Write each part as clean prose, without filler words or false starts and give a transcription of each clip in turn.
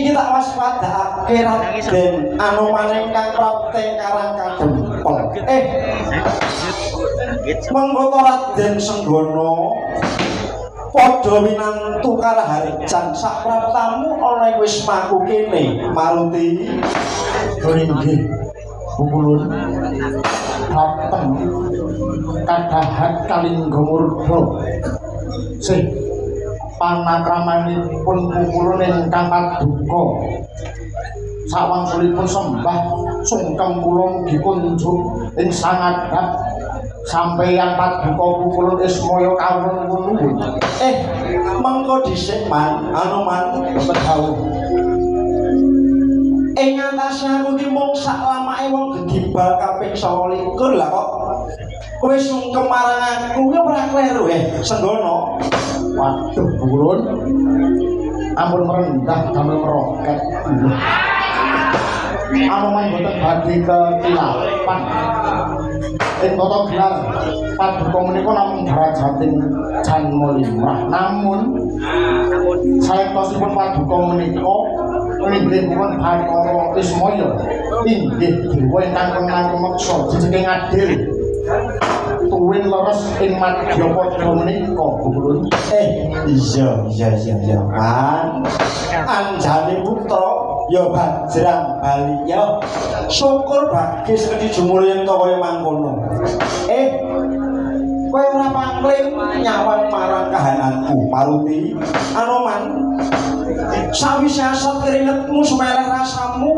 iki tak waspadakake Raden Anoman ingkang prapte karang kadempel. Mengko Raden Senggana padha winantu karo Harijan sak praptamu ana wis maku kene Maruti. Inggih Bukulun Haten kadahat Kalingga Murba sih panakramanipun Bukulun ingkang paduka sawangsulipun sembah sungkem kula mugi kunjuk ing sangadhap sampeyan paduka Bukulun Ismaya kawula nuwun. Mengko dhisik Man Anoman bedhawuh ing atase aku ki mung sak lamake wong gedibal kaping 29 lah kok kowe sungkem marang aku ya ora kleru Senggana. Waduh Bukulun ampun merendah damel meroket. Anoman boten badhe ketilapan ing tata gelar paduka menika namung darajating Janma Limrah, namun saektosipun paduka menika inggih pun Bathara Ismaya inggih dewa ingkang kenang meksa jejeking adil tuwin leres ing madyapada menika Bukulun. Iya Man anjane putra ya Bajrang Bali ya syukur bagis wedi jumuryen kaya mangkono. Kowe ora pangling nyawang marang kahananku Maruti Anoman. Sawise asat keringetmu sumereh rasamu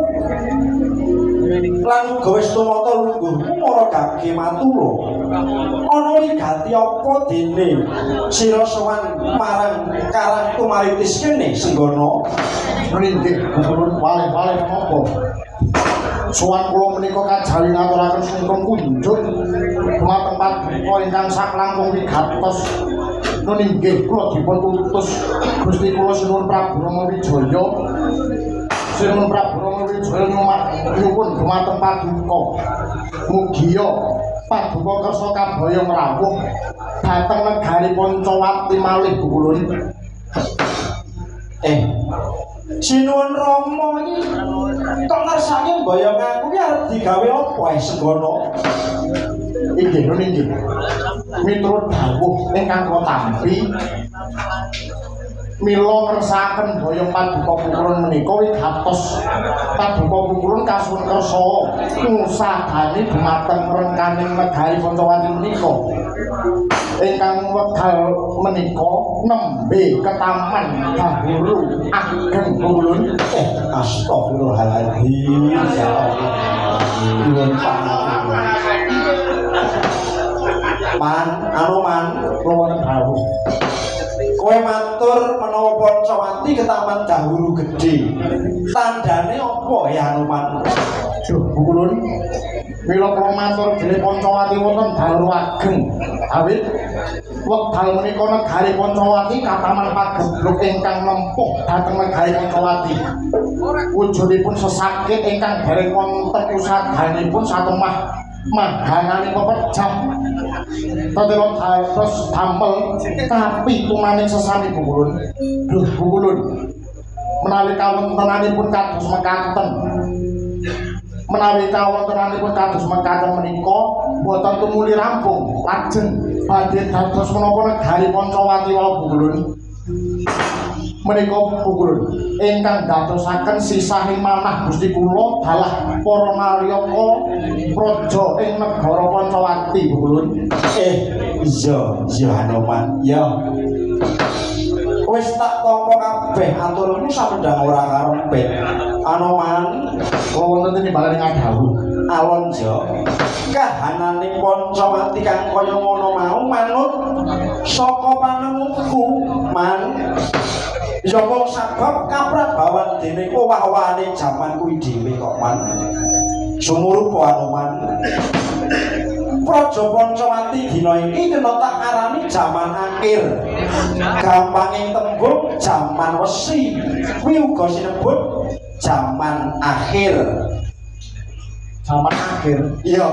lan uga wis tumata lungguhmu mara gage matura. Ana wigati apa dene sira sowan marang Karang Tumaritis kene Senggana? Inggih Bukulun walih-walih menapa sowan kula menika kajawi ngaturaken sungkem kunjuk dumateng paduka ingkang saklangkung wigatos. Nun inggih kula dipun utus Gusti kula Sinuwun Prabu Rama Wijaya. Sinuwun Prabu Rama Wijaya nyuwun dumateng paduka mugiya paduka kersa kaboyong rawuh dhateng negari Pancawati malih Bukulun. Sinuwun Rama iki kok ngersake mboyong aku ki arep digawe apa Senggana? Inggih nun inggih miturut dawuh ingkang kula tampi mila ngersakaken boyong paduka Bukulun menika wigatos paduka Bukulun kasuwun kersa ngusadani dumateng rengkaning negari Pancawati menika ingkang wekdal menika nembe ketaman Dahuru ageng Bukulun. Astagfirullahaladzim ya Allah. Nuwun pangapunten. Man Anoman kula dawuh kowe matur menawa Pancawati ke Taman Dahuru Gedhe. Tandane apa ya Anoman? Duh Bukulun mila kula matur dene Pancawati wonten Dahuru ageng awit wekdal menika negari Pancawati kataman pagebluk ingkang nempuh dhateng negari Pancawati. Wujudipun sesakit ingkang dereng wonten usadanipun satemah mahanane pepejah. Tadelo terus damel tapi tumaning sesami Bukulun. Duh Bukulun menawi kawontenanipun kados mekaten menika boten tumuli rampung lajeng badhe dados menapa negari Pancawati wau Bukulun. Menika Bukulun ingkang dadosaken sisahing manah Gusti kula dalah para nariyaka praja ing negara Pancawati Bukulun. Iya Anoman ya wis tak tampa kabeh aturmu sampeyan ora karepet Anoman. Wonten timbalan ngadhawuh alon jo kahanane Pancawati kang kaya ngono mau manut saka panemuku Man. Ya wong sabab kaprabawan dene owah-owahane jaman kuwi dhewe kok Man. Sumurupa Anoman. Praja Pancawati dina iki kena tak arani jaman akhir. Gampanging tembung jaman wesi. Kuwi uga sinebut jaman akhir. Jaman akhir. Iya.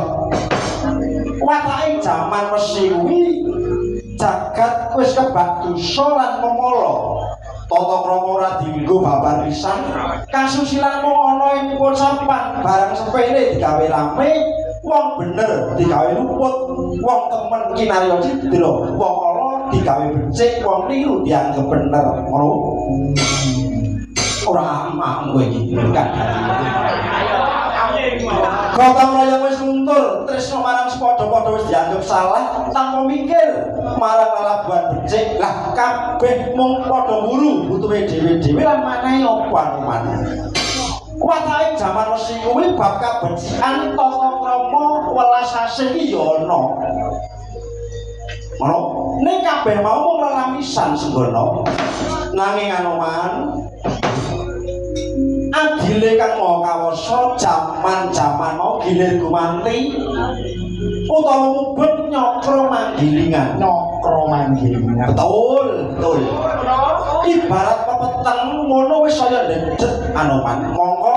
Watake jaman wesi kuwi jagat wis kebak dosa lan memala. tata krama ora dienggo babar pisan kasusilan mung ana ing pocapan barang sepele digawe rame wong bener digawe luput wong temen kinarya cidra wong ala digawe becik wong liru dianggep bener ngono ora amah kowe iki kan Gotong royong wis luntur, tresno marang sepadha-padha wis dianggep salah tanpa mikir marang lelabuhan becik. Lah kabeh mung padha mburu butuhe dhewe-dhewe lan manahe apa maneh. Kuwatahe jaman wesi kuwi bab kabecikan tata krama welas asih iki ya ana. Ngono, ning kabeh mau mung lelamisan senggono. Nanging Anoman adile kang maha kawasa jaman-jaman mau gilir gumanti utawa mubet nyokro manggilingan betul ibarat pepeteng ngono wis saya ndedet Anoman mongko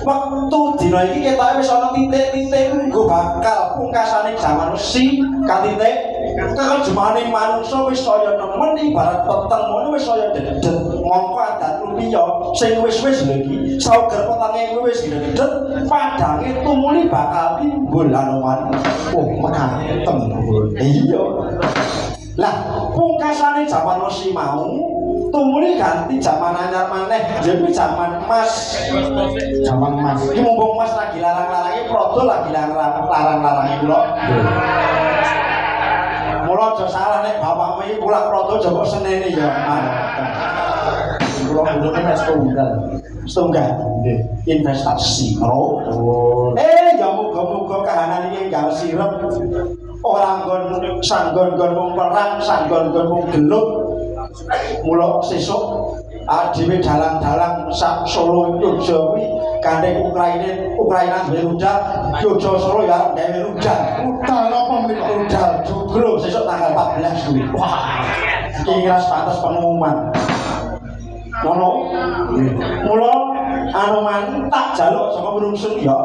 waktu dina iki ketoke wis ana titik-titik nggo bakal pungkasane jaman wesi katitik kekejemane manungsa wis saya nemen ibarat peteng ngono wis saya dedet mongko adat lumiya sing wis-wis lho iki sauger petenge kuwi wis dedet padange tumuli bakal timbul Anoman oh mekaten iya lah pungkasane jaman wesi mau tumuli ganti jaman anyar maneh jadi jaman emas iki mumpung emas lagi larang-larange prodo lagi larang-larange kula mula aja salah nek bapakmu iki pulang prodo aja kok senene ya kula ngene wis setunggal nggih investasi ya muga-muga kahanan iki gawe sirep ora nggon sanggon-nggon wong perang sanggon-nggon wong gelut mula sesuk dhewe dalang-dalang sak Solo Jogja kuwi kandhe Ukraina duwe rudal Jogja Solo ya gawe rudal napa menika rudal joglo sesuk tanggal 14 kuwi wah iki ras pantes pengumuman ngono mula Anoman tak jaluk saka Brungsung ya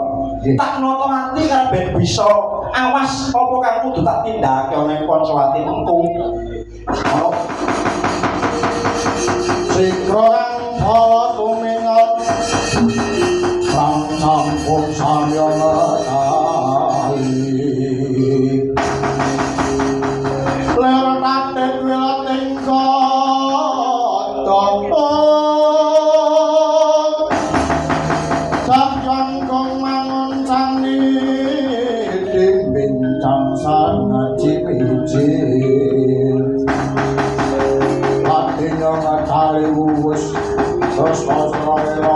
tak nata ati karep ben bisa awas apa kang kudu tak tindakake ana ing Pancawati mengko ngono Sikrang bala tumingot sang sampun samya ngali ler tatet wilating koto sakyang kong mangun sani dimbintang sana cipicin Adinyo ngatali wuwus terus pasraya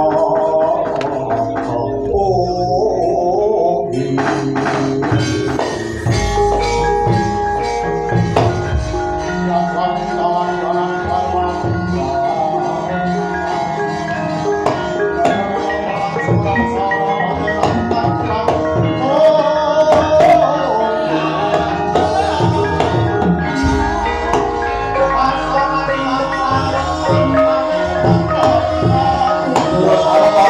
Terus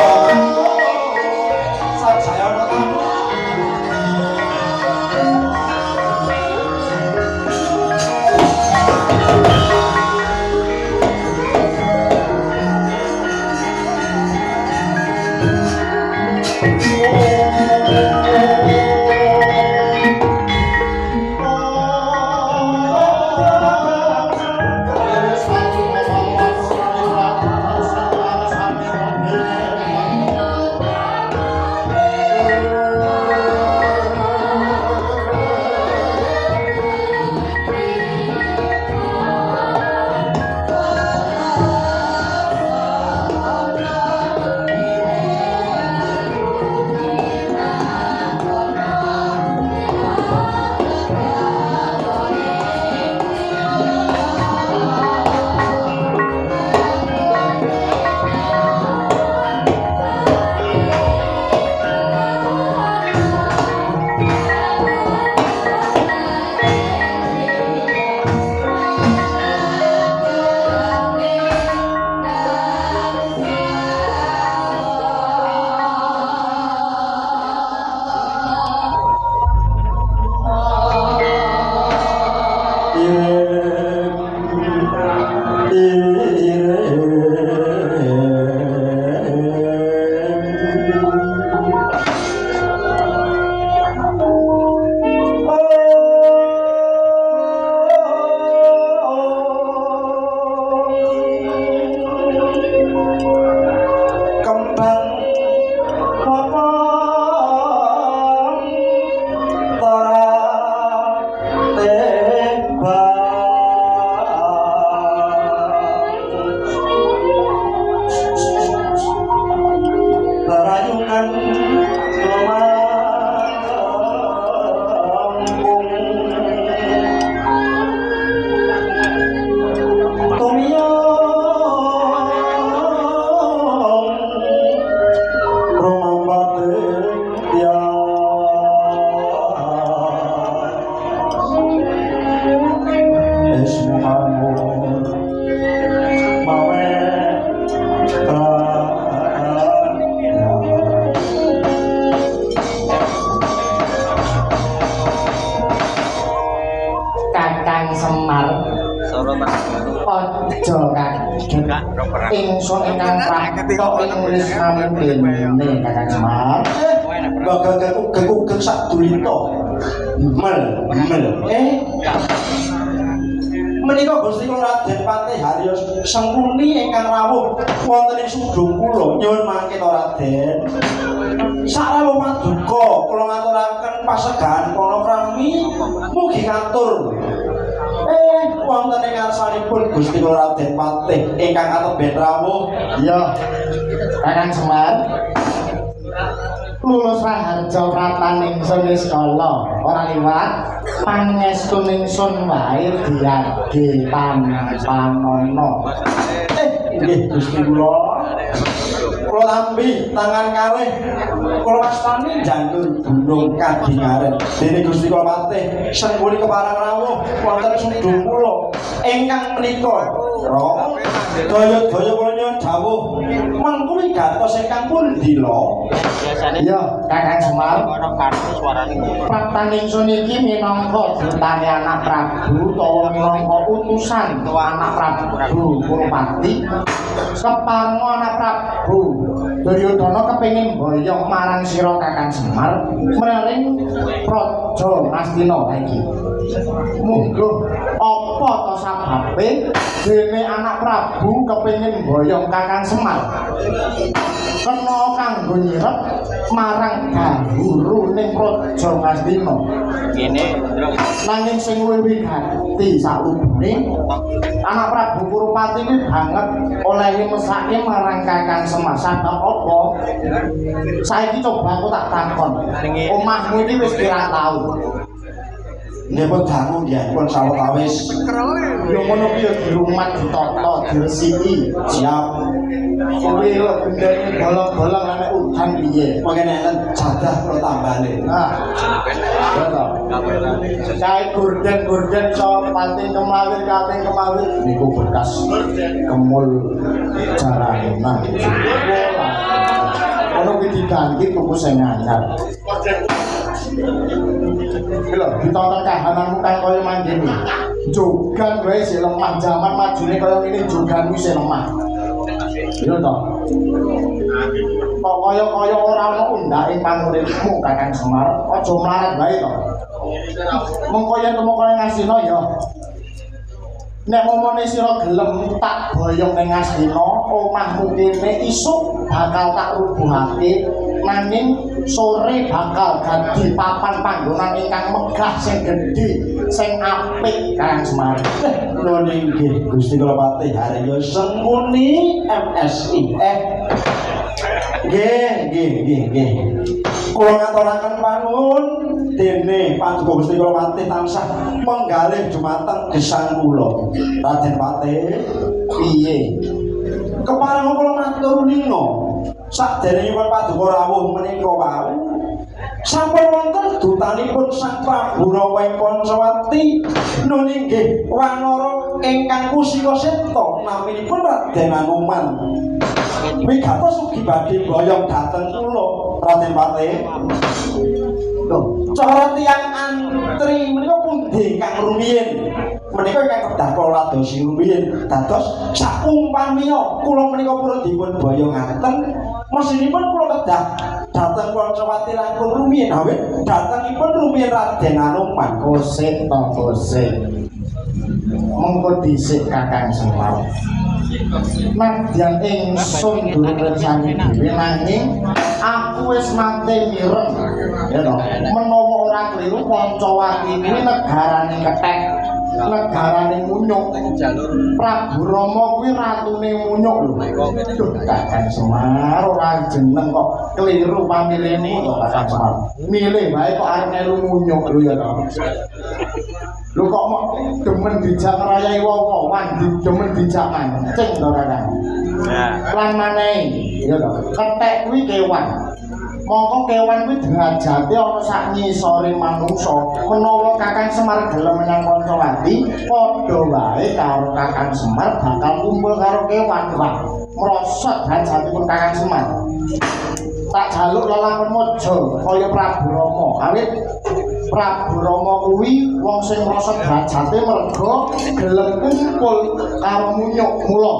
Jokan ingsun ingkang prakto ing sampun dene Kakang Semar bagagak sak dulita mel menika Gusti Raden Patih Haryo Sengkuni ingkang rawuh wonten ing sudung kula nyuwun mangke to Raden sarawuh paduka kula ngaturaken pasegahan pranami mugi katur wonten ing ngarsanipun Gusti Raden Patih ingkang kateben rawuh ya Kakang Semar lulus raharja pratan ingsun wis kala ora liwat pangestu ingsun wae diage panana nggih Gusti kula tampi tangan kalih kula wastani jandur gunung kadingaren dene Gusti kula Patih Sengkuni keparang rawuh wonten sudung kula ingkang menika daya-daya kula nyuwun dawuh mengkuwi gantos ingkang pundi lho ya Kakang Semar pratan ingsun iki minangka dutane anak Prabu utawa minangka utusan anak Prabu Kurupati kepareng anak Prabu Duryudana kepengin boyong marang sira Kakang Semar mrering Praja Ngastina iki monggo apa to sababe dene anak Prabu kepengin boyong Kakang Semar kena kanggo nyirep marang guru ning Praja Ngastina ngene nanging sing luwih wigati salubune anak Prabu Kurupati iki banget oleh mesake marang Kakang Semar sabab apa saiki coba aku tak takon omahmu iki wis pirang taun nggih pun dangu nggih pun sawetawis yo ngono ki yo di rumah ditata diresiki siap kuwi lho gendene bolong-bolong nek udan piye mangke nek jadah kula tambane nah saya gorden so pating kemawir kating kemawir niku bekas kemul jarane nah ono ki diganti tuku sing anyar lho ditonton kahananmu kan kaya manggene jogan wae sing lemah zaman majune kaya ngene jogan wis lemah iya to kok kaya ora ana undake panguripmu Kakang Semar aja mlarat wae to mengko yen kemokone Ngastina ya nek momone sira gelem tak boyong ning Ngastina omahmu kene isuk bakal tak rubuhake nanging sore bakal ganti papan panggonan ingkang megah sing gedhe sing apik Kakang Semar lho nggih Gusti kula Patih Haryo Sengkuni MSI nggih kula ngaturaken panuwun dene Paduka Gusti kula Patih tansah menggalih dumateng gesang kula Raden Patih piye kepareng kula matur nina saderengipun Paduka rawuh menika wau sampun wonten dutanipun Sang Prabu Rawa ing Pancawati nun inggih wanara ingkang kusika seta naminipun Raden Anoman wigatos ugi badhe boyong dhateng kula Raden Patih lho cara tiyang antri menika pundi ingkang rumiyin menika ingkang kedah kula ladosi rumiyin dados sakumpamiya kula menika purun dipun boyongaken mesinipun kula kedah dhateng Pancawati langkung rumiyin awit dhatengipun rumiyin Raden Anoman kosek to kosek mengko dhisik Kakang Semar nadyan ingsun durung rencana dhewe nanging aku wis mate mireng ya to menawa ora kliru Pancawati iki negarane kethek negarane munyuk Prabu Rama kuwi ratune munyuk lho duh Kakang Semar ora jeneng kok kliru pamilene kok Kakang Semar milih wae kok arep melu munyuk lho ya to lho kok mok demen dijak ngrayai wong-wongan demen dijak mancing to Kakang lan maneh ya to kethek kuwi kewan mongko kewan kuwi derajate ana sak ngisore manungsa menawa Kakang Semar gelem menyang Pancawati padha wae karo Kakang Semar bakal kumpul karo kewan wah merosot derajatipun Kakang Semar tak jaluk lelakon mojo kaya Prabu Rama awit Prabu Rama kuwi wong sing ngrasa derajate merga gelem kumpul karo munyuk. Mula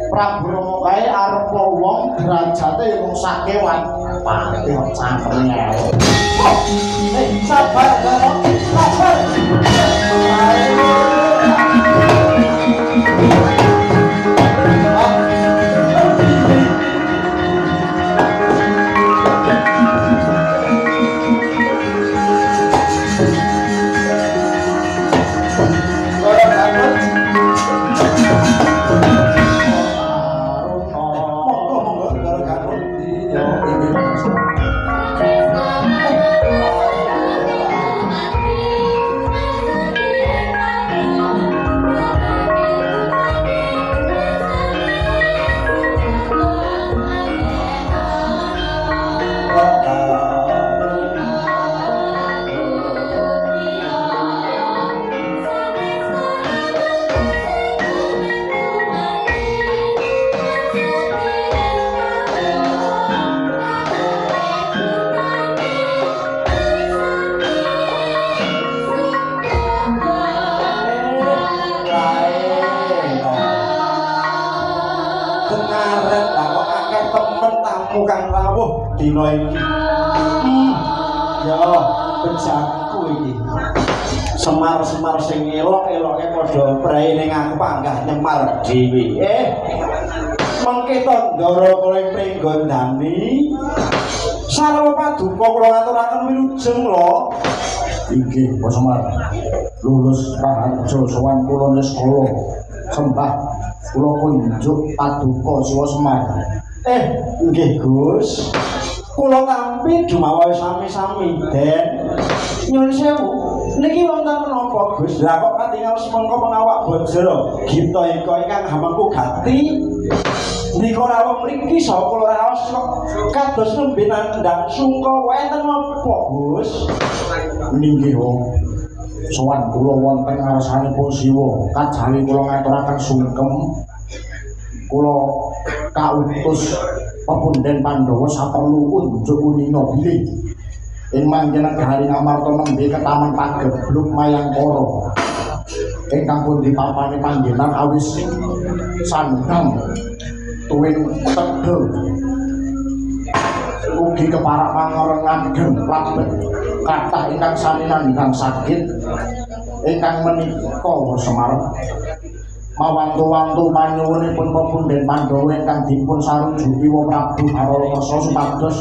Prabu Rama kae arepa wong derajate ya mung sakewan pati cangkeme. Sabar, sabar. Kang rawuh dina iki. Ya, bejaku iki. Semar-semar sing elok-eloke padha prae ning aku panggah nyemar dhewe. Mengke to ndara kowe pringgondani. Sarwa paduka kula ngaturaken wilujeng lho. Inggih, Pak Semar. Lulus Raharja sowan kula sekolah. Sembah kula kunjuk paduka Siwa Semar. Nggih Gus. Kula tampi dumawa sami-sami Den. Nyuwun sewu. Niki wonten menapa Gus? Lah kok katingal semengko mengawak Bajra Gita ika ingkang hamengku gati. Nika rawuh mriki saha kula raos kok kados nembe nandhang sungka wonten napa Gus? Ninggih wong. Sowan kula wonten ngarsanipun Siwa, kajawi kula ngaturaken sungkem. Kula kautus pepunden Pandhawa saperlu unjuk unina bilih ing mangkenan Gari Ngamarta nembe ke Taman Pagebluk Mayangkara ingkang pun dipapani panggenan awis sandang tuwin tegel ugi keparak mangorengan gemplabet kathah ingkang sami nandhang sakit ingkang menika Semar mawantu-wantu panyuwunipun pepunden Pandhawa ingkang dipun sarujuki Wa Prabu Baralakersa supados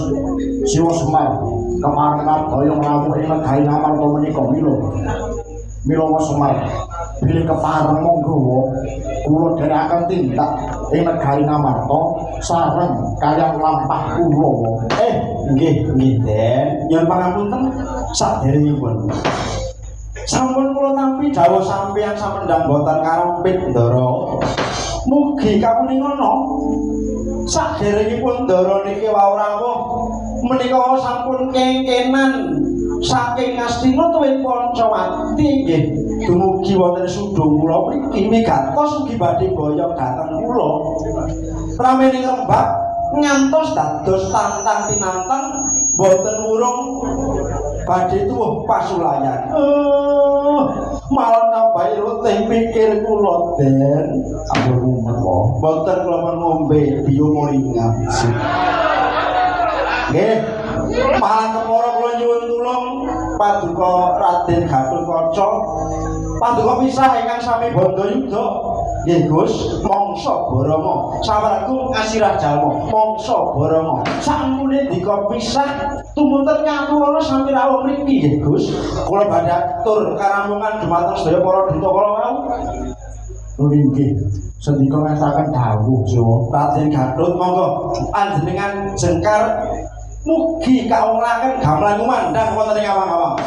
Siwa Semar keparengan daya ngrawuh ing Negari Ngamarta menika mila Wa Semar bilih kepareng monggo kula dherekaken tindak ing Negari Ngamarta sareng kaliyan lampah kula. Nggih Den, nyuwun pangapunten saderengipun. Sampun kula tampi dawuh sampeyan samendang boten karempit ndara. Mugi kapuningana saderengipun ndara niki wau rawuh menika sampun kengkenan saking Astina tuwin Pancawati nggih dumugi wonten sudung kula mriki migatos ugi badhe boyong dhateng kula. Ramening rembag ngantos dados tantang tinantang boten wurung badhe tuwuh pasulayan. Malah nambahi letih pikir kula Den. Ampun menawa boten kula ngombe biyo molingan. Nggih, malah kepara kula nyuwun tulung paduka Raden Gatotkaca. Paduka pisah ingkang sami Bandayuda. Nggih Gus, mangsa Barama sawarga asirah jalma mangsa Barama sampune dika pisah tumunten ngaturana sami rawuh mriki nggih Gus. Kula badhe atur karampungan dumateng sedaya para duta kala wau. Nggih, sendika ngasaken dawuh Siwa. Raden Gatot monggo panjenengan jengkar mugi kaulaken gamelan kumandhang wonten ing awang-awang.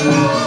Thank